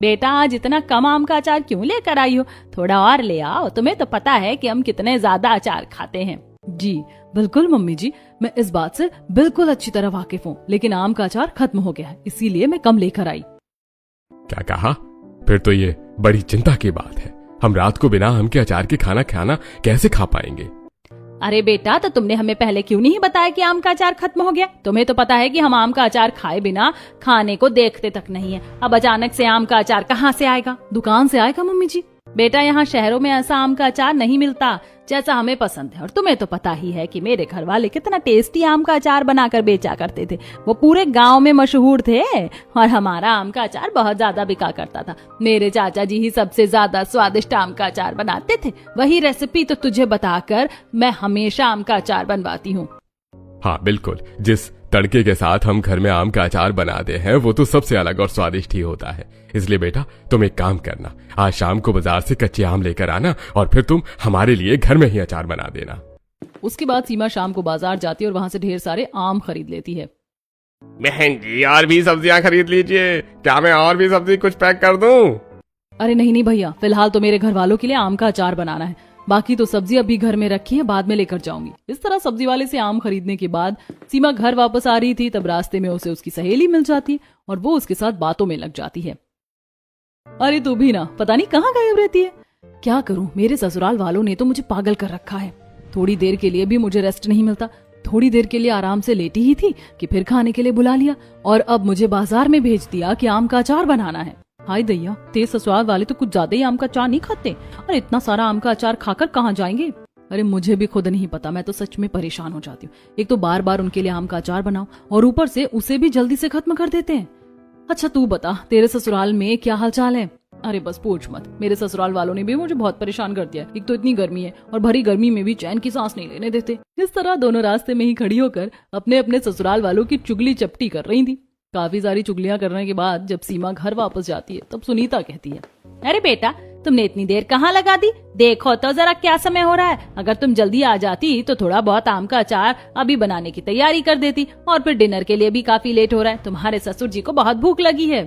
बेटा आज इतना कम आम का अचार क्यों लेकर आई हो? थोड़ा और ले आओ, तुम्हें तो पता है कि हम कितने ज्यादा अचार खाते हैं। जी बिल्कुल मम्मी जी, मैं इस बात से बिल्कुल अच्छी तरह वाकिफ हूँ, लेकिन आम का अचार खत्म हो गया है, इसीलिए मैं कम लेकर आई। क्या कहा? फिर तो ये बड़ी चिंता की बात है। हम रात को बिना आम के अचार के खाना कैसे खा पाएंगे? अरे बेटा, तो तुमने हमें पहले क्यों नहीं बताया कि आम का अचार खत्म हो गया? तुम्हें तो पता है कि हम आम का अचार खाए बिना खाने को देखते तक नहीं है। अब अचानक से आम का अचार कहाँ से आएगा? दुकान से आएगा मम्मी जी। बेटा, यहाँ शहरों में ऐसा आम का अचार नहीं मिलता जैसा हमें पसंद है। और तुम्हें तो पता ही है कि मेरे घर वाले कितना टेस्टी आम का अचार बनाकर बेचा करते थे। वो पूरे गांव में मशहूर थे और हमारा आम का अचार बहुत ज्यादा बिका करता था। मेरे चाचा जी ही सबसे ज्यादा स्वादिष्ट आम का अचार बनाते थे। वही रेसिपी तो तुझे बताकर मैं हमेशा आम का अचार बनवाती हूँ। हाँ बिल्कुल, जिस तड़के के साथ हम घर में आम का अचार बनाते हैं वो तो सबसे अलग और स्वादिष्ट ही होता है। इसलिए बेटा तुम एक काम करना, आज शाम को बाजार से कच्चे आम लेकर आना और फिर तुम हमारे लिए घर में ही अचार बना देना। उसके बाद सीमा शाम को बाजार जाती है और वहाँ से ढेर सारे आम खरीद लेती है। बहन जी और भी सब्जियां खरीद लीजिए, क्या मैं और भी सब्जी कुछ पैक कर दूं? अरे नहीं भैया, फिलहाल तो मेरे घर वालों के लिए आम का अचार बनाना है, बाकी तो सब्जी अभी घर में रखी है, बाद में लेकर जाऊंगी। इस तरह सब्जी वाले से आम खरीदने के बाद सीमा घर वापस आ रही थी, तब रास्ते में उसे उसकी सहेली मिल जाती है और वो उसके साथ बातों में लग जाती है। अरे तू भी ना पता नहीं कहाँ गायब रहती है। क्या करूं, मेरे ससुराल वालों ने तो मुझे पागल कर रखा है। थोड़ी देर के लिए भी मुझे रेस्ट नहीं मिलता। थोड़ी देर के लिए आराम से लेटी ही थी कि फिर खाने के लिए बुला लिया और अब मुझे बाजार में भेज दिया कि आम का अचार बनाना है। हाय दैया, तेरे ससुराल वाले तो कुछ ज्यादा ही आम का अचार नहीं खाते और इतना सारा आम का अचार खाकर कहाँ जाएंगे? अरे मुझे भी खुद नहीं पता, मैं तो सच में परेशान हो जाती हूँ। एक तो बार बार उनके लिए आम का अचार बनाओ और ऊपर से उसे भी जल्दी से खत्म कर देते हैं। अच्छा तू बता, तेरे ससुराल में क्या हालचाल है? अरे बस पूछ मत, मेरे ससुराल वालों ने भी मुझे बहुत परेशान कर दिया। एक तो इतनी गर्मी है और भरी गर्मी में भी चैन की सांस नहीं लेने देते। इस तरह दोनों रास्ते में ही खड़ी होकर अपने अपने ससुराल वालों की चुगली चपटी कर रही थी। काफी सारी चुगलियां करने के बाद जब सीमा घर वापस जाती है तब सुनीता कहती है, अरे बेटा, तुमने इतनी देर कहाँ लगा दी? देखो तो जरा क्या समय हो रहा है। अगर तुम जल्दी आ जाती तो थोड़ा बहुत आम का अचार अभी बनाने की तैयारी कर देती और फिर डिनर के लिए भी काफी लेट हो रहा है। तुम्हारे ससुर जी को बहुत भूख लगी है।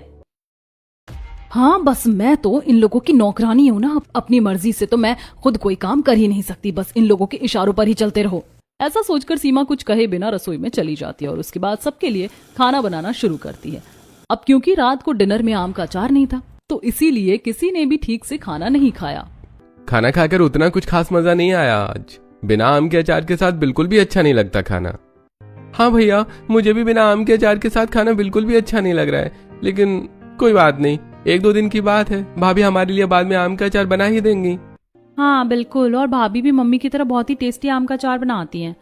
हाँ बस मैं तो इन लोगों की नौकरानी हूँ ना, अपनी मर्जी से तो मैं खुद कोई काम कर ही नहीं सकती। बस इन लोगों के इशारों पर ही चलते रहो। ऐसा सोचकर सीमा कुछ कहे बिना रसोई में चली जाती है और उसके बाद सबके लिए खाना बनाना शुरू करती है। अब क्योंकि रात को डिनर में आम का अचार नहीं था तो इसीलिए किसी ने भी ठीक से खाना नहीं खाया। खाना खाकर उतना कुछ खास मजा नहीं आया आज। बिना आम के अचार के साथ बिल्कुल भी अच्छा नहीं लगता खाना। हाँ भैया, मुझे भी बिना आम के अचार के साथ खाना बिल्कुल भी अच्छा नहीं लग रहा है, लेकिन कोई बात नहीं, 1-2 दिन की बात है। भाभी हमारे लिए बाद में आम का अचार बना ही देंगी। हाँ बिल्कुल, और भाभी भी मम्मी की तरह बहुत ही टेस्टी आम का अचार बनाती हैं।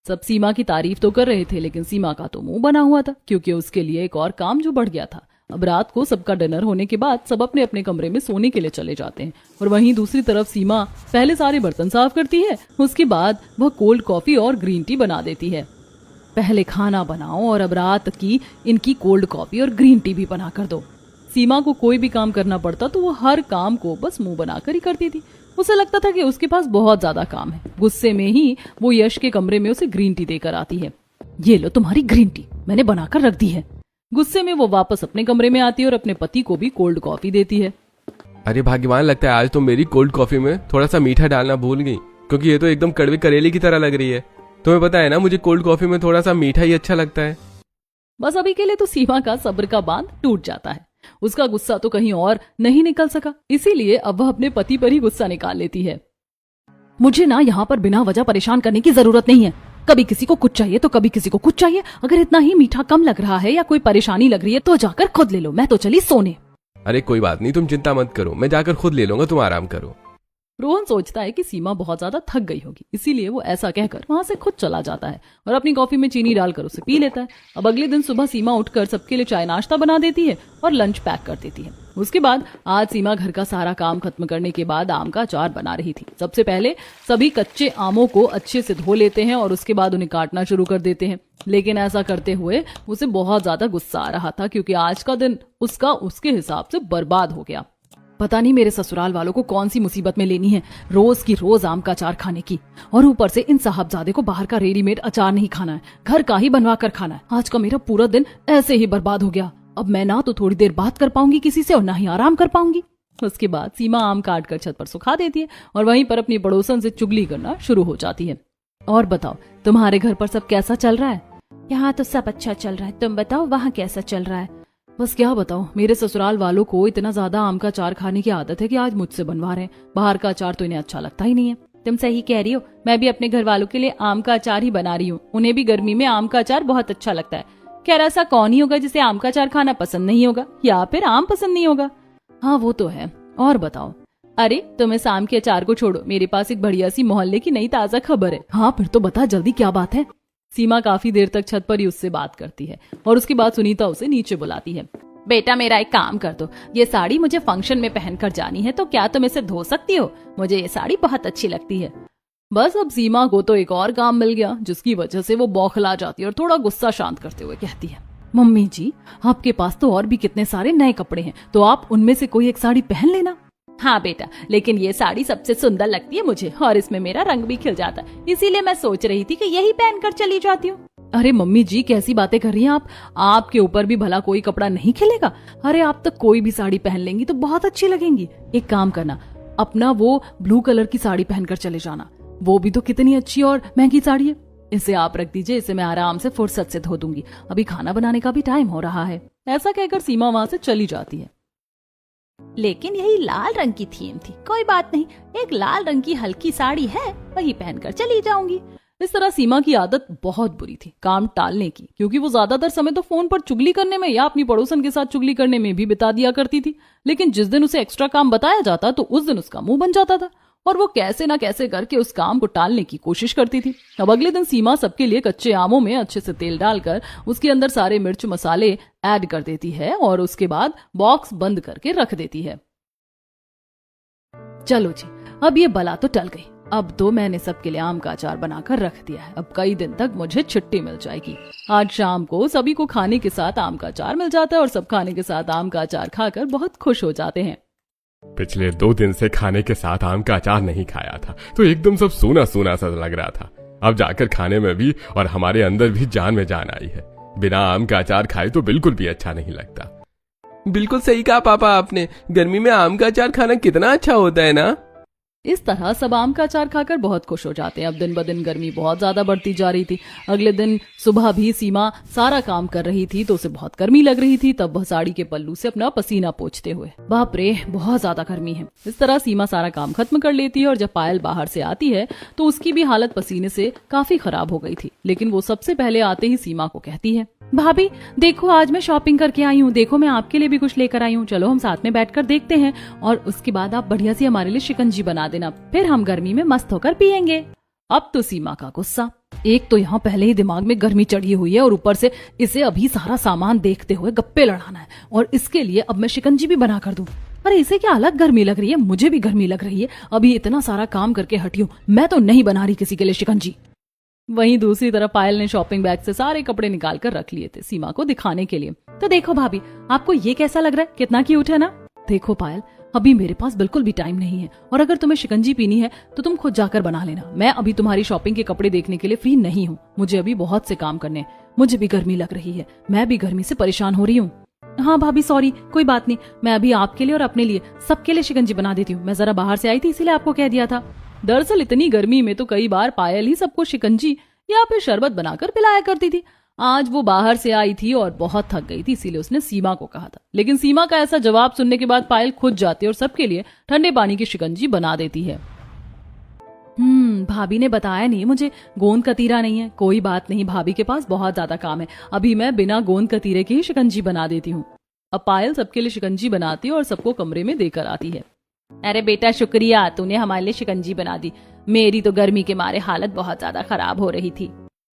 सब सीमा की तारीफ तो कर रहे थे, लेकिन सीमा का तो मुंह बना हुआ था क्योंकि उसके लिए एक और काम जो बढ़ गया था। अब रात को सबका डिनर होने के बाद सब अपने अपने कमरे में सोने के लिए चले जाते हैं और वहीं दूसरी तरफ सीमा पहले सारे बर्तन साफ करती है, उसके बाद वह कोल्ड कॉफी और ग्रीन टी बना देती है। पहले खाना बनाओ और अब रात की इनकी कोल्ड कॉफी और ग्रीन टी भी बना कर दो। सीमा को कोई भी काम करना पड़ता तो वो हर काम को बस मुंह बनाकर ही करती थी। उसे लगता था कि उसके पास बहुत ज्यादा काम है। गुस्से में ही वो यश के कमरे में उसे ग्रीन टी देकर आती है। ये लो तुम्हारी ग्रीन टी, मैंने बनाकर रख दी है। गुस्से में वो वापस अपने कमरे में आती है और अपने पति को भी कोल्ड कॉफी देती है। अरे भाग्यवान, लगता है आज तो मेरी कोल्ड कॉफी में थोड़ा सा मीठा डालना भूल गई, क्योंकि ये तो एकदम कड़वे करेले की तरह लग रही है। तुम्हें पता है ना, मुझे कोल्ड कॉफी में थोड़ा सा मीठा ही अच्छा लगता है। बस अभी के लिए तो सीमा का सब्र का बांध टूट जाता है। उसका गुस्सा तो कहीं और नहीं निकल सका, इसीलिए अब वह अपने पति पर ही गुस्सा निकाल लेती है। मुझे ना यहाँ पर बिना वजह परेशान करने की जरूरत नहीं है। कभी किसी को कुछ चाहिए तो कभी किसी को कुछ चाहिए। अगर इतना ही मीठा कम लग रहा है या कोई परेशानी लग रही है तो जाकर खुद ले लो, मैं तो चली सोने। अरे कोई बात नहीं, तुम चिंता मत करो, मैं जाकर खुद ले लूंगा, तुम आराम करो। रोहन सोचता है कि सीमा बहुत ज्यादा थक गई होगी, इसीलिए वो ऐसा कहकर वहां से खुद चला जाता है और अपनी कॉफी में चीनी डालकर उसे पी लेता है। अब अगले दिन सुबह सीमा उठकर सबके लिए चाय नाश्ता बना देती है और लंच पैक कर देती है। उसके बाद आज सीमा घर का सारा काम खत्म करने के बाद आम का अचार बना रही थी। सबसे पहले सभी कच्चे आमों को अच्छे से धो लेते हैं और उसके बाद उन्हें काटना शुरू कर देते हैं, लेकिन ऐसा करते हुए उसे बहुत ज्यादा गुस्सा आ रहा था क्योंकि आज का दिन उसका उसके हिसाब से बर्बाद हो गया। पता नहीं मेरे ससुराल वालों को कौन सी मुसीबत में लेनी है रोज की रोज आम का अचार खाने की, और ऊपर से इन साहबजादे को बाहर का रेडीमेड अचार नहीं खाना है, घर का ही बनवा कर खाना है। आज का मेरा पूरा दिन ऐसे ही बर्बाद हो गया। अब मैं ना तो थोड़ी देर बात कर पाऊंगी किसी से और ना ही आराम कर पाऊंगी। उसके बाद सीमा आम काट कर छत पर सुखा देती है और वहीं पर अपनी पड़ोसन से चुगली करना शुरू हो जाती है। और बताओ तुम्हारे घर पर सब कैसा चल रहा है? यहाँ तो सब अच्छा चल रहा है, तुम बताओ वहाँ कैसा चल रहा है? बस क्या बताऊं, मेरे ससुराल वालों को इतना ज्यादा आम का अचार खाने की आदत है कि आज मुझसे बनवा रहे हैं। बाहर का अचार तो इन्हें अच्छा लगता ही नहीं है। तुम सही कह रही हो, मैं भी अपने घर वालों के लिए आम का अचार ही बना रही हूँ। उन्हें भी गर्मी में आम का अचार बहुत अच्छा लगता है। खैर ऐसा कौन ही होगा जिसे आम का अचार खाना पसंद नहीं होगा या फिर आम पसंद नहीं होगा। हाँ वो तो है। और बताओ। अरे तुम इस आम के अचार को छोड़ो, मेरे पास एक बढ़िया सी मोहल्ले की नई ताजा खबर है। हाँ फिर तो बता जल्दी, क्या बात है? सीमा काफी देर तक छत पर ही उससे बात करती है और उसके बाद सुनीता उसे नीचे बुलाती है। बेटा मेरा एक काम कर दो, ये साड़ी मुझे फंक्शन में पहनकर जानी है, तो क्या तुम इसे धो सकती हो? मुझे ये साड़ी बहुत अच्छी लगती है। बस अब सीमा को तो एक और काम मिल गया जिसकी वजह से वो बौखला जाती है और थोड़ा गुस्सा शांत करते हुए कहती है, मम्मी जी आपके पास तो और भी कितने सारे नए कपड़े हैं, तो आप उनमें से कोई एक साड़ी पहन लेना। हाँ बेटा, लेकिन ये साड़ी सबसे सुंदर लगती है मुझे और इसमें मेरा रंग भी खिल जाता है, इसीलिए मैं सोच रही थी कि यही पहनकर चली जाती हूँ। अरे मम्मी जी कैसी बातें कर रही हैं आप? आपके ऊपर भी भला कोई कपड़ा नहीं खिलेगा? अरे आप तो कोई भी साड़ी पहन लेंगी तो बहुत अच्छी लगेंगी। एक काम करना, अपना वो ब्लू कलर की साड़ी पहनकर चले जाना, वो भी तो कितनी अच्छी और महंगी साड़ी है। इसे आप रख दीजिए, इसे मैं आराम से फुर्सत से धो दूंगी, अभी खाना बनाने का भी टाइम हो रहा है। ऐसा कहकर सीमा वहां से चली जाती है। लेकिन यही लाल रंग की थीम थी, कोई बात नहीं, एक लाल रंग की हल्की साड़ी है, वही पहनकर चली जाऊंगी। इस तरह सीमा की आदत बहुत बुरी थी काम टालने की, क्योंकि वो ज्यादातर समय तो फोन पर चुगली करने में या अपनी पड़ोसन के साथ चुगली करने में भी बिता दिया करती थी। लेकिन जिस दिन उसे एक्स्ट्रा काम बताया जाता तो उस दिन उसका मुंह बन जाता था और वो कैसे ना कैसे करके उस काम को टालने की कोशिश करती थी। अब अगले दिन सीमा सबके लिए कच्चे आमों में अच्छे से तेल डालकर उसके अंदर सारे मिर्च मसाले ऐड कर देती है और उसके बाद बॉक्स बंद करके रख देती है। चलो जी, अब ये बला तो टल गई। अब तो मैंने सबके लिए आम का अचार बनाकर रख दिया है, अब कई दिन तक मुझे छुट्टी मिल जाएगी। आज शाम को सभी को खाने के साथ आम का अचार मिल जाता है और सब खाने के साथ आम का अचार खाकर बहुत खुश हो जाते हैं। पिछले 2 दिन से खाने के साथ आम का अचार नहीं खाया था तो एकदम सब सूना सूना सा लग रहा था। अब जाकर खाने में भी और हमारे अंदर भी जान में जान आई है। बिना आम का अचार खाए तो बिल्कुल भी अच्छा नहीं लगता। बिल्कुल सही कहा पापा आपने, गर्मी में आम का अचार खाना कितना अच्छा होता है ना। इस तरह सब आम का अचार खाकर बहुत खुश हो जाते हैं। अब दिन ब दिन गर्मी बहुत ज्यादा बढ़ती जा रही थी। अगले दिन सुबह भी सीमा सारा काम कर रही थी तो उसे बहुत गर्मी लग रही थी। तब वह साड़ी के पल्लू से अपना पसीना पोंछते हुए, बाप रे बहुत ज्यादा गर्मी है। इस तरह सीमा सारा काम खत्म कर लेती है और जब पायल बाहर से आती है तो उसकी भी हालत पसीने से काफी खराब हो गई थी। लेकिन वो सबसे पहले आते ही सीमा को कहती है, भाभी देखो आज मैं शॉपिंग करके आई हूँ, देखो मैं आपके लिए भी कुछ लेकर आई हूँ, चलो हम साथ में बैठकर देखते हैं और उसके बाद आप बढ़िया सी हमारे लिए शिकंजी बना देना, फिर हम गर्मी में मस्त होकर पियेंगे। अब तो सीमा का गुस्सा, एक तो यहाँ पहले ही दिमाग में गर्मी चढ़ी हुई है और ऊपर से इसे अभी सारा सामान देखते हुए गप्पे लड़ाना है और इसके लिए अब मैं शिकंजी भी बना कर दूं। अरे इसे क्या अलग गर्मी लग रही है, मुझे भी गर्मी लग रही है। अभी इतना सारा काम करके हटी हूँ, मैं तो नहीं बना रही किसी के लिए शिकंजी। वहीं दूसरी तरफ पायल ने शॉपिंग बैग से सारे कपड़े निकाल कर रख लिए थे सीमा को दिखाने के लिए। तो देखो भाभी, आपको ये कैसा लग रहा है, कितना क्यूट है ना। देखो पायल, अभी मेरे पास बिल्कुल भी टाइम नहीं है और अगर तुम्हें शिकंजी पीनी है तो तुम खुद जाकर बना लेना। मैं अभी तुम्हारी शॉपिंग के कपड़े देखने के लिए फ्री नहीं हूँ, मुझे अभी बहुत से काम करने हैं। मुझे भी गर्मी लग रही है, मैं भी गर्मी से परेशान हो रही हूँ। हाँ भाभी सॉरी, कोई बात नहीं, मैं अभी आपके लिए और अपने लिए सबके लिए शिकंजी बना देती हूँ। मैं जरा बाहर से आई थी इसीलिए आपको कह दिया था। दरअसल इतनी गर्मी में तो कई बार पायल ही सबको शिकंजी या फिर शरबत बनाकर पिलाया करती थी। आज वो बाहर से आई थी और बहुत थक गई थी, इसीलिए उसने सीमा को कहा था। लेकिन सीमा का ऐसा जवाब सुनने के बाद पायल खुद जाती है और सबके लिए ठंडे पानी की शिकंजी बना देती है। भाभी ने बताया नहीं मुझे, गोंद कतीरा नहीं है। कोई बात नहीं, भाभी के पास बहुत ज्यादा काम है, अभी मैं बिना गोंद कतीरे की ही शिकंजी बना देती हूँ। अब पायल सबके लिए शिकंजी बनाती है और सबको कमरे में देकर आती है। अरे बेटा शुक्रिया, तूने हमारे लिए शिकंजी बना दी, मेरी तो गर्मी के मारे हालत बहुत ज्यादा खराब हो रही थी।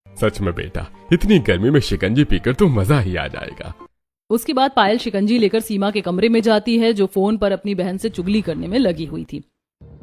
सच में बेटा, इतनी गर्मी में शिकंजी पीकर तो मजा ही आ जाएगा। उसके बाद पायल शिकंजी लेकर सीमा के कमरे में जाती है जो फोन पर अपनी बहन से चुगली करने में लगी हुई थी।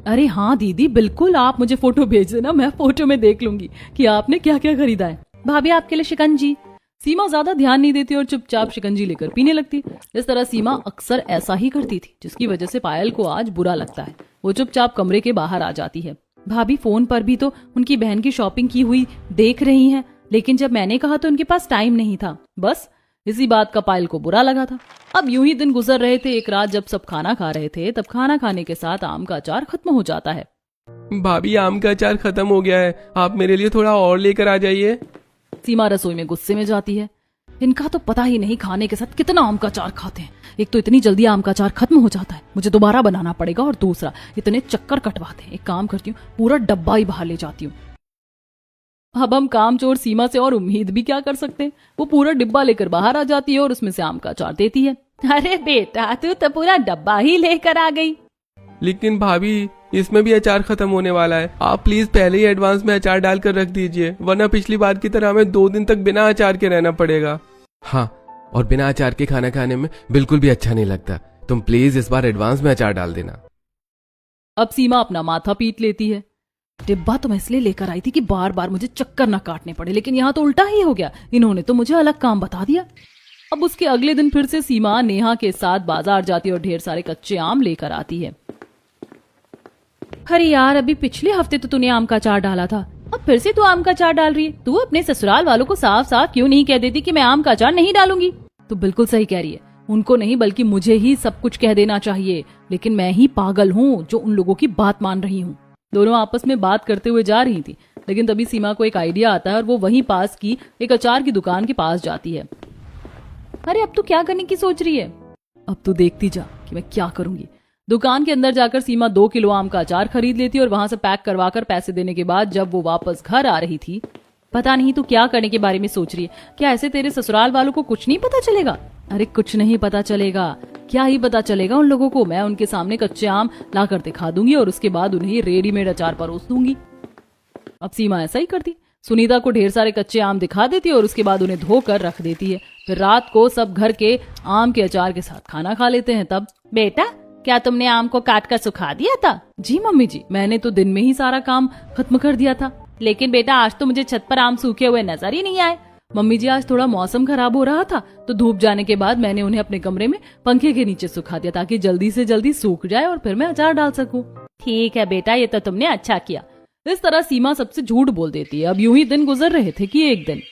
अरे हाँ दीदी बिल्कुल, आप मुझे फोटो भेज देना, मैं फोटो में देख लूंगी कि आपने क्या क्या खरीदा है। भाभी आपके लिए शिकंजी। सीमा ज्यादा ध्यान नहीं देती और चुपचाप शिकंजी लेकर पीने लगती। इस तरह सीमा अक्सर ऐसा ही करती थी, जिसकी वजह से पायल को आज बुरा लगता है। वो चुपचाप कमरे के बाहर आ जाती है। भाभी फोन पर भी तो उनकी बहन की शॉपिंग की हुई देख रही हैं, लेकिन जब मैंने कहा तो उनके पास टाइम नहीं था। बस इसी बात का पायल को बुरा लगा था। अब यूं ही दिन गुजर रहे थे। एक रात जब सब खाना खा रहे थे तब खाना खाने के साथ आम का अचार खत्म हो जाता है। भाभी आम का अचार खत्म हो गया है, आप मेरे लिए थोड़ा और लेकर आ जाइए। सीमा रसोई में गुस्से में जाती है। इनका तो पता ही नहीं खाने के साथ कितना आम का अचार खाते हैं। एक तो इतनी जल्दी आम का अचार खत्म हो जाता है, मुझे दोबारा बनाना पड़ेगा, और दूसरा इतने चक्कर कटवाते हैं। एक काम करती हूँ, पूरा डब्बा ही बाहर ले जाती हूँ। अब हम कामचोर सीमा से और उम्मीद भी क्या कर सकते हैं। वो पूरा डिब्बा लेकर बाहर आ जाती है और उसमें से आम का अचार देती है। अरे बेटा, तू तो पूरा डब्बा ही लेकर आ गई। लेकिन भाभी इसमें भी अचार खत्म होने वाला है, आप प्लीज पहले ही एडवांस में अचार डालकर रख दीजिए, वरना पिछली बार की तरह हमें 2 दिन तक बिना अचार के रहना पड़ेगा। हाँ, और बिना अचार के खाना खाने में बिल्कुल भी अच्छा नहीं लगता। तुम प्लीज इस बार एडवांस में अचार डाल देना। अब सीमा अपना माथा पीट लेती है। डिब्बा तो मैं इसलिए लेकर आई थी कि बार बार मुझे चक्कर ना काटने पड़े, लेकिन यहाँ तो उल्टा ही हो गया। इन्होंने तो मुझे अलग काम बता दिया। अब उसके अगले दिन फिर से सीमा नेहा के साथ बाजार जाती है और ढेर सारे कच्चे आम लेकर आती है। अरे यार, अभी पिछले हफ्ते तो तूने आम का अचार डाला था, अब फिर से तू आम का अचार डाल रही है। तू अपने ससुराल वालों को साफ साफ क्यों नहीं कह देती कि मैं आम का अचार नहीं डालूंगी? तो बिल्कुल सही कह रही है। उनको नहीं बल्कि मुझे ही सब कुछ कह देना चाहिए, लेकिन मैं ही पागल हूँ जो उन लोगों की बात मान रही हूँ। दोनों आपस में बात करते हुए जा रही थी, लेकिन तभी सीमा को एक आइडिया आता है और वो वहीं पास की एक अचार की दुकान के पास जाती है। अरे अब तू क्या करने की सोच रही है? अब तू देखती जा कि मैं क्या करूंगी। दुकान के अंदर जाकर सीमा 2 किलो आम का अचार खरीद लेती है और वहां से पैक करवाकर पैसे देने के बाद जब वो वापस घर आ रही थी, पता नहीं तू क्या करने के बारे में सोच रही है। क्या ऐसे तेरे ससुराल वालों को कुछ नहीं पता चलेगा? अरे कुछ नहीं पता चलेगा, क्या ही पता चलेगा उन लोगों को। मैं उनके सामने कच्चे आम लाकर दिखा दूंगी और उसके बाद उन्हें रेडीमेड अचार परोस दूंगी। अब सीमा ऐसा ही करती। सुनीता को ढेर सारे कच्चे आम दिखा देती है और उसके बाद उन्हें धोकर रख देती है। फिर रात को सब घर के आम के अचार के साथ खाना खा लेते हैं। तब बेटा, क्या तुमने आम को काट कर सुखा दिया था? जी मम्मी जी, मैंने तो दिन में ही सारा काम खत्म कर दिया था। लेकिन बेटा, आज तो मुझे छत पर आम सूखे हुए नजर ही नहीं आए। मम्मी जी, आज थोड़ा मौसम खराब हो रहा था तो धूप जाने के बाद मैंने उन्हें अपने कमरे में पंखे के नीचे सुखा दिया ताकि जल्दी से जल्दी सूख जाए और फिर मैं अचार डाल सकूं। ठीक है बेटा, ये तो तुमने अच्छा किया। इस तरह सीमा सबसे झूठ बोल देती है। अब यूं ही दिन गुजर रहे थे कि एक दिन,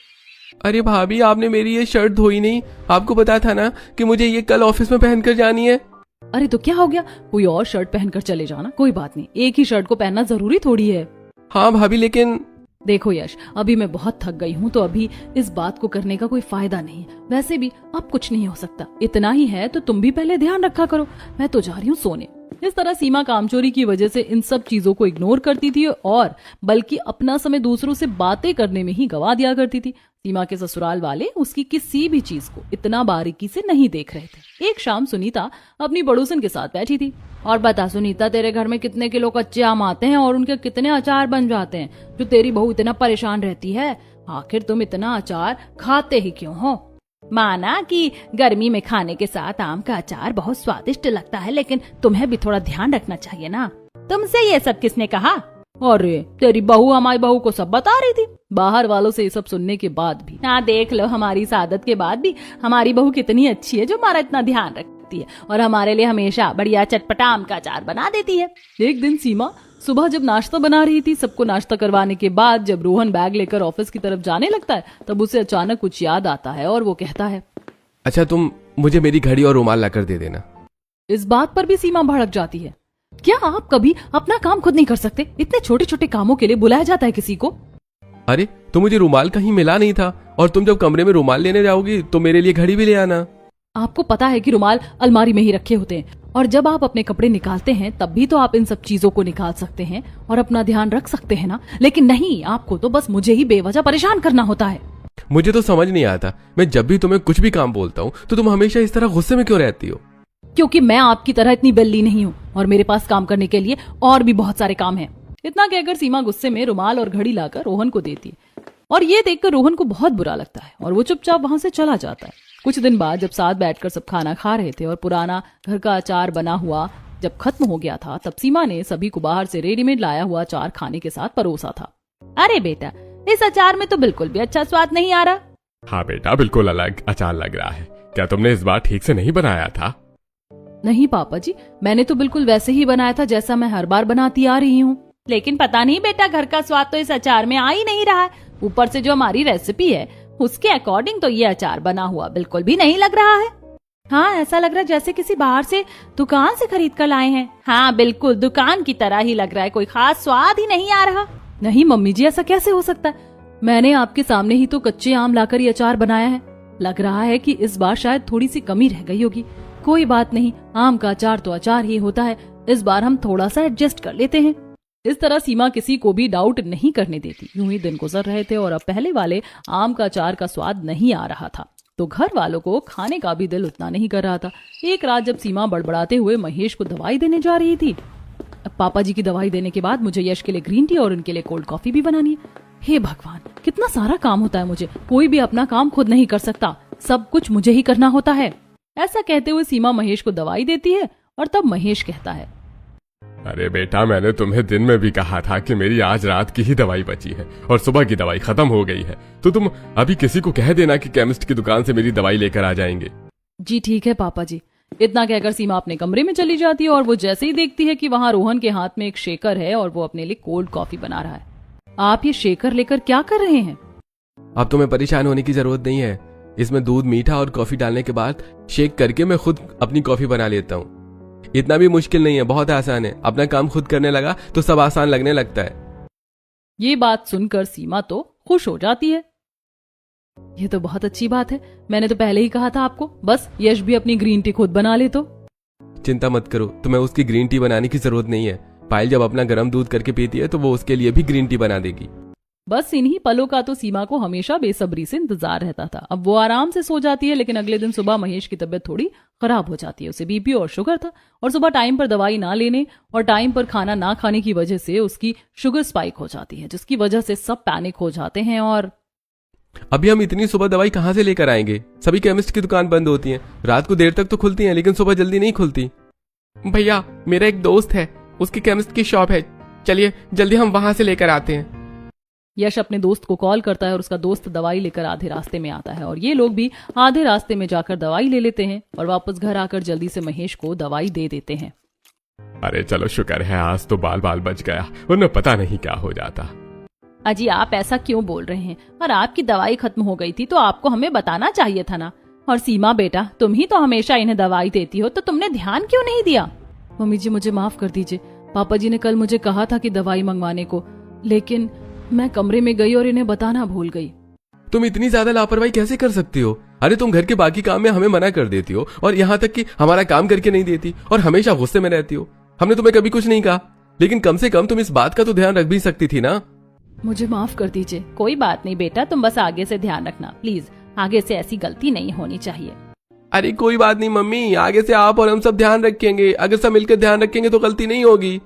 अरे भाभी, आपने मेरी ये शर्ट धोई नहीं, आपको पता था ना कि मुझे ये कल ऑफिस में पहनकर जानी है। अरे तो क्या हो गया, कोई और शर्ट पहनकर चले जाना, कोई बात नहीं। एक ही शर्ट को पहनना जरूरी थोड़ी है। हाँ भाभी, लेकिन देखो यश, अभी मैं बहुत थक गई हूँ तो अभी इस बात को करने का कोई फायदा नहीं है। वैसे भी अब कुछ नहीं हो सकता। इतना ही है तो तुम भी पहले ध्यान रखा करो। मैं तो जा रही हूँ सोने। इस तरह सीमा कामचोरी की वजह से इन सब चीजों को इग्नोर करती थी और बल्कि अपना समय दूसरों से बातें करने में ही गवा दिया करती थी। सीमा के ससुराल वाले उसकी किसी भी चीज को इतना बारीकी से नहीं देख रहे थे। एक शाम सुनीता अपनी पड़ोसन के साथ बैठी थी। और बता सुनीता, तेरे घर में कितने किलो कच्चे आम आते हैं और उनके कितने अचार बन जाते हैं जो तेरी बहू इतना परेशान रहती है? आखिर तुम इतना अचार खाते ही क्यों हो? माना कि गर्मी में खाने के साथ आम का अचार बहुत स्वादिष्ट लगता है, लेकिन तुम्हें भी थोड़ा ध्यान रखना चाहिए ना। तुमसे ये सब किसने कहा? अरे तेरी बहू हमारी बहू को सब बता रही थी, बाहर वालों से ये सब सुनने के बाद भी। हाँ, देख लो, हमारी इस आदत के बाद भी हमारी बहू कितनी अच्छी है जो हमारा इतना ध्यान रखती है और हमारे लिए हमेशा बढ़िया चटपटा आम का अचार बना देती है। एक दिन सीमा सुबह जब नाश्ता बना रही थी, सबको नाश्ता करवाने के बाद जब रोहन बैग लेकर ऑफिस की तरफ जाने लगता है तब उसे अचानक कुछ याद आता है और वो कहता है, अच्छा तुम मुझे मेरी घड़ी और रुमाल लाकर दे देना। इस बात पर भी सीमा भड़क जाती है। क्या आप कभी अपना काम खुद नहीं कर सकते? इतने छोटे छोटे कामों के लिए बुलाया जाता है किसी को? अरे तो मुझे रुमाल कहीं मिला नहीं था, और तुम जब कमरे में रुमाल लेने जाओगी तो मेरे लिए घड़ी भी ले आना। आपको पता है कि रुमाल अलमारी में ही रखे होते हैं और जब आप अपने कपड़े निकालते हैं तब भी तो आप इन सब चीजों को निकाल सकते हैं और अपना ध्यान रख सकते हैं ना। लेकिन नहीं, आपको तो बस मुझे ही बेवजह परेशान करना होता है। मुझे तो समझ नहीं आता, मैं जब भी तुम्हें कुछ भी काम बोलता हूँ तो तुम हमेशा इस तरह गुस्से में क्यों रहती हो? क्योंकि मैं आपकी तरह इतनी बेल्ली नहीं हूँ और मेरे पास काम करने के लिए और भी बहुत सारे काम हैं। इतना कहकर सीमा गुस्से में रुमाल और घड़ी लाकर रोहन को देती है और ये देखकर रोहन को बहुत बुरा लगता है और वो चुपचाप वहां से चला जाता है। कुछ दिन बाद जब साथ बैठकर सब खाना खा रहे थे और पुराना घर का अचार बना हुआ जब खत्म हो गया था, तब सीमा ने सभी को बाहर से रेडीमेड लाया हुआ अचार खाने के साथ परोसा था। अरे बेटा, इस अचार में तो बिल्कुल भी अच्छा स्वाद नहीं आ रहा। हाँ बेटा, बिल्कुल अलग अचार लग रहा है। क्या तुमने इस बार ठीक से नहीं बनाया था? नहीं पापा जी, मैंने तो बिल्कुल वैसे ही बनाया था जैसा मैं हर बार बनाती आ रही हूँ। लेकिन पता नहीं बेटा, घर का स्वाद तो इस अचार में आ ही नहीं रहा है। ऊपर से जो हमारी रेसिपी है उसके अकॉर्डिंग तो ये अचार बना हुआ बिल्कुल भी नहीं लग रहा है। हाँ, ऐसा लग रहा है जैसे किसी बाहर से दुकान से खरीद कर लाए हैं। हाँ बिल्कुल दुकान की तरह ही लग रहा है, कोई खास स्वाद ही नहीं आ रहा। नहीं मम्मी जी, ऐसा कैसे हो सकता है? मैंने आपके सामने ही तो कच्चे आम लाकर ये अचार बनाया है। लग रहा है कि इस बार शायद थोड़ी सी कमी रह गई होगी। कोई बात नहीं, आम का अचार तो अचार ही होता है, इस बार हम थोड़ा सा एडजस्ट कर लेते हैं। इस तरह सीमा किसी को भी डाउट नहीं करने देती। यूं ही दिन गुजर रहे थे और अब पहले वाले आम का अचार का स्वाद नहीं आ रहा था, तो घर वालों को खाने का भी दिल उतना नहीं कर रहा था। एक रात जब सीमा बड़बड़ाते हुए महेश को दवाई देने जा रही थी, अब पापा जी की दवाई देने के बाद मुझे यश के लिए ग्रीन टी और उनके लिए कोल्ड कॉफी भी बनानी है। हे भगवान, कितना सारा काम होता है मुझे, कोई भी अपना काम खुद नहीं कर सकता, सब कुछ मुझे ही करना होता है। ऐसा कहते हुए सीमा महेश को दवाई देती है और तब महेश कहता है, अरे बेटा, मैंने तुम्हें दिन में भी कहा था कि मेरी आज रात की ही दवाई बची है और सुबह की दवाई खत्म हो गई है, तो तुम अभी किसी को कह देना कि केमिस्ट की दुकान से मेरी दवाई लेकर आ जाएंगे। जी ठीक है पापा जी। इतना कहकर सीमा अपने कमरे में चली जाती है और वो जैसे ही देखती है कि वहाँ रोहन के हाथ में एक शेकर है और वो अपने लिए कोल्ड कॉफी बना रहा है। आप ये शेकर लेकर क्या कर रहे हैं? अब तुम्हें परेशान होने की जरूरत नहीं है। इसमें दूध, मीठा और कॉफी डालने के बाद शेक करके मैं खुद अपनी कॉफी बना लेता हूँ। इतना भी मुश्किल नहीं है, बहुत आसान है। अपना काम खुद करने लगा तो सब आसान लगने लगता है। ये बात सुनकर सीमा तो खुश हो जाती है। ये तो बहुत अच्छी बात है, मैंने तो पहले ही कहा था आपको, बस यश भी अपनी ग्रीन टी खुद बना ले तो। चिंता मत करो, तुम्हें उसकी ग्रीन टी बनाने की जरूरत नहीं है। पायल जब अपना गर्म दूध करके पीती है तो वो उसके लिए भी ग्रीन टी बना देगी। बस इन्हीं पलों का तो सीमा को हमेशा बेसब्री से इंतजार रहता था। अब वो आराम से सो जाती है, लेकिन अगले दिन सुबह महेश की तबीयत थोड़ी खराब हो जाती है। उसे बीपी और शुगर था और सुबह टाइम पर दवाई ना लेने और टाइम पर खाना ना खाने की वजह से उसकी शुगर स्पाइक हो जाती है, जिसकी वजह से सब पैनिक हो जाते हैं। और अभी हम इतनी सुबह दवाई कहाँ से लेकर आएंगे? सभी केमिस्ट की दुकान बंद होती है, रात को देर तक तो खुलती है लेकिन सुबह जल्दी नहीं खुलती। भैया, मेरा एक दोस्त है, उसकी केमिस्ट की शॉप है, चलिए जल्दी हम वहां से लेकर आते हैं। यश अपने दोस्त को कॉल करता है और उसका दोस्त दवाई लेकर आधे रास्ते में आता है और ये लोग भी आधे रास्ते में जाकर दवाई ले लेते हैं और वापस घर आकर जल्दी से महेश को दवाई दे देते हैं। अरे चलो, शुक्र है आज तो बाल बाल बच गया, वरना पता नहीं क्या हो जाता। अजी आप ऐसा क्यों बोल रहे हैं? और आपकी दवाई खत्म हो गई थी तो आपको हमें बताना चाहिए था ना। और सीमा बेटा, तुम ही तो हमेशा इन्हें दवाई देती हो, तो तुमने ध्यान क्यों नहीं दिया? मम्मी जी मुझे माफ कर दीजिए, पापा जी ने कल मुझे कहा था कि दवाई मंगवाने को, लेकिन मैं कमरे में गई और इन्हें बताना भूल गई। तुम इतनी ज्यादा लापरवाही कैसे कर सकती हो? अरे तुम घर के बाकी काम में हमें मना कर देती हो और यहाँ तक कि हमारा काम करके नहीं देती और हमेशा गुस्से में रहती हो। हमने तुम्हें कभी कुछ नहीं कहा, लेकिन कम से कम तुम इस बात का तो ध्यान रख भी सकती थी ना। मुझे माफ कर दीजिए। कोई बात नहीं बेटा, तुम बस आगे से ध्यान रखना प्लीज, आगे से ऐसी गलती नहीं होनी चाहिए। अरे कोई बात नहीं मम्मी, आगे से आप और हम सब ध्यान रखेंगे। अगर सब मिलकर ध्यान रखेंगे तो गलती नहीं होगी।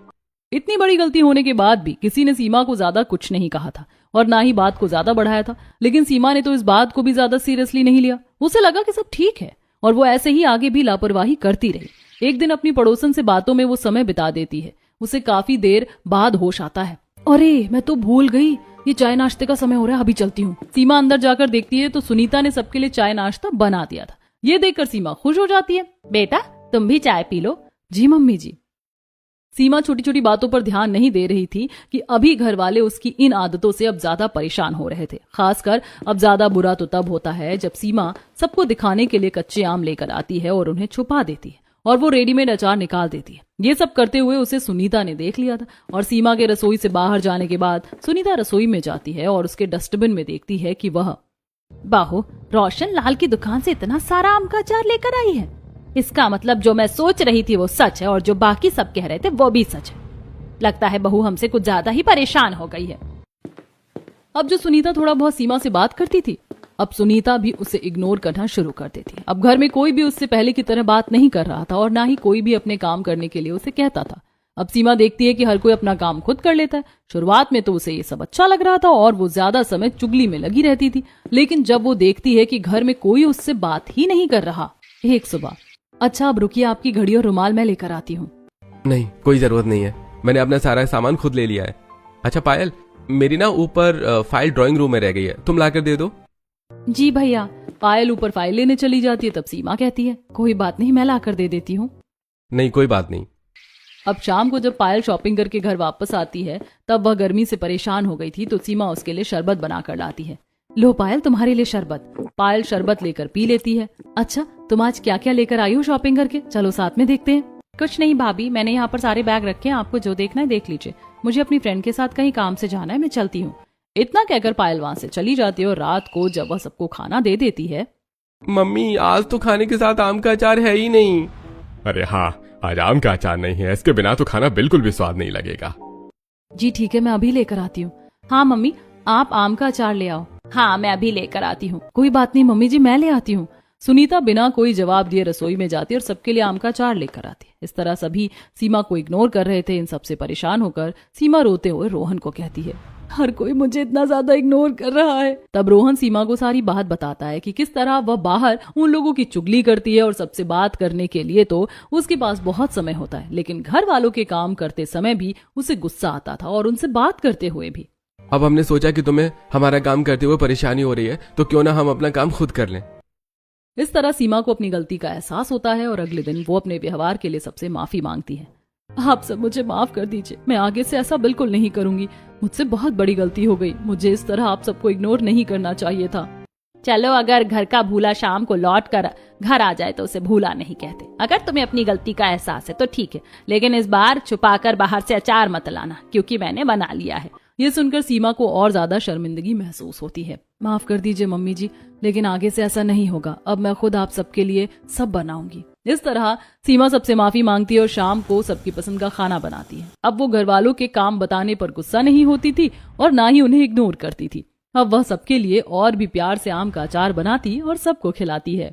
इतनी बड़ी गलती होने के बाद भी किसी ने सीमा को ज्यादा कुछ नहीं कहा था और ना ही बात को ज्यादा बढ़ाया था, लेकिन सीमा ने तो इस बात को भी ज्यादा सीरियसली नहीं लिया। उसे लगा कि सब ठीक है और वो ऐसे ही आगे भी लापरवाही करती रही। एक दिन अपनी पड़ोसन से बातों में वो समय बिता देती है। उसे काफी देर बाद होश आता है, अरे मैं तो भूल गई, ये चाय नाश्ते का समय हो रहा है, अभी चलती हूँ। सीमा अंदर जाकर देखती है तो सुनीता ने सबके लिए चाय नाश्ता बना दिया था। ये देखकर सीमा खुश हो जाती है। बेटा तुम भी चाय पी लो। जी मम्मी जी। सीमा छोटी छोटी बातों पर ध्यान नहीं दे रही थी कि अभी घर वाले उसकी इन आदतों से अब ज्यादा परेशान हो रहे थे। खासकर अब ज्यादा बुरा तो तब होता है जब सीमा सबको दिखाने के लिए कच्चे आम लेकर आती है और उन्हें छुपा देती है और वो रेडीमेड अचार निकाल देती है। ये सब करते हुए उसे सुनीता ने देख लिया था और सीमा के रसोई से बाहर जाने के बाद सुनीता रसोई में जाती है और उसके डस्टबिन में देखती है कि वह बाहु रोशन लाल की दुकान से इतना सारा आम का अचार लेकर आई है। इसका मतलब जो मैं सोच रही थी वो सच है और जो बाकी सब कह रहे थे वो भी सच है। लगता है बहू हमसे कुछ ज्यादा ही परेशान हो गई है। अब जो सुनीता थोड़ा बहुत सीमा से बात करती थी, अब सुनीता भी उसे इग्नोर करना शुरू कर देती। अब घर में कोई भी उससे पहले की तरह बात नहीं कर रहा था और ना ही कोई भी अपने काम करने के लिए उसे कहता था। अब सीमा देखती है कि हर कोई अपना काम खुद कर लेता है। शुरुआत में तो उसे ये सब अच्छा लग रहा था और वो ज्यादा समय चुगली में लगी रहती थी, लेकिन जब वो देखती है कि घर में कोई उससे बात ही नहीं कर रहा। एक सुबह, अच्छा अब रुकिए, आपकी घड़ी और रुमाल मैं लेकर आती हूँ। नहीं, कोई जरूरत नहीं है, मैंने अपना सारा सामान खुद ले लिया है। अच्छा पायल, मेरी ना ऊपर फाइल ड्राइंग रूम में रह गई है, तुम लाकर दे दो। जी भैया। पायल ऊपर फाइल लेने चली जाती है, तब सीमा कहती है कोई बात नहीं, मैं लाकर दे देती हूँ। नहीं कोई बात नहीं। अब शाम को जब पायल शॉपिंग करके घर वापस आती है तब वह गर्मी से परेशान हो गई थी, तो सीमा उसके लिए शरबत बनाकर लाती है। लो पायल, तुम्हारे लिए शरबत। पायल शरबत लेकर पी लेती है। अच्छा, तुम आज क्या क्या लेकर आई हो शॉपिंग करके? चलो साथ में देखते हैं। कुछ नहीं भाभी, मैंने यहाँ पर सारे बैग रखे हैं, आपको जो देखना है देख लीजिए। मुझे अपनी फ्रेंड के साथ कहीं काम से जाना है, मैं चलती हूँ। इतना कहकर पायल वहाँ से चली जाती है और रात को जब वह सबको खाना दे देती है, मम्मी आज तो खाने के साथ आम का अचार है ही नहीं। अरे हाँ, आज आम का अचार नहीं है, इसके बिना तो खाना बिल्कुल भी स्वाद नहीं लगेगा। जी ठीक है, मैं अभी लेकर आती हूँ। हाँ मम्मी, आप आम का अचार ले आओ। हाँ मैं अभी लेकर आती हूँ। कोई बात नहीं मम्मी जी, मैं ले आती हूँ। सुनीता बिना कोई जवाब दिए रसोई में जाती है और सबके लिए आम का अचार लेकर आती है। इस तरह सभी सीमा को इग्नोर कर रहे थे। इन सबसे परेशान होकर सीमा रोते हुए रोहन को कहती है, हर कोई मुझे इतना ज्यादा इग्नोर कर रहा है। तब रोहन सीमा को सारी बात बताता है कि किस तरह वह बाहर उन लोगों की चुगली करती है और सबसे बात करने के लिए तो उसके पास बहुत समय होता है, लेकिन घर वालों के काम करते समय भी उसे गुस्सा आता था और उनसे बात करते हुए भी। अब हमने सोचा कि तुम्हें हमारा काम करते हुए परेशानी हो रही है, तो क्यों ना हम अपना काम खुद कर लें। इस तरह सीमा को अपनी गलती का एहसास होता है और अगले दिन वो अपने व्यवहार के लिए सबसे माफी मांगती है। आप सब मुझे माफ कर दीजिए, मैं आगे से ऐसा बिल्कुल नहीं करूंगी। मुझसे बहुत बड़ी गलती हो गई, मुझे इस तरह आप सबको इग्नोर नहीं करना चाहिए था। चलो, अगर घर का भूला शाम को लौट कर घर आ जाए तो उसे भूला नहीं कहते। अगर तुम्हें अपनी गलती का एहसास है तो ठीक है, लेकिन इस बार छुपाकर बाहर से अचार मत लाना, क्योंकि मैंने बना लिया है। ये सुनकर सीमा को और ज्यादा शर्मिंदगी महसूस होती है। माफ कर दीजिए मम्मी जी, लेकिन आगे से ऐसा नहीं होगा। अब मैं खुद आप सबके लिए सब बनाऊंगी। इस तरह सीमा सबसे माफी मांगती है और शाम को सबकी पसंद का खाना बनाती है। अब वो घर वालों के काम बताने पर गुस्सा नहीं होती थी और ना ही उन्हें इग्नोर करती थी। अब वह सबके लिए और भी प्यार से आम का अचार बनाती और सबको खिलाती है।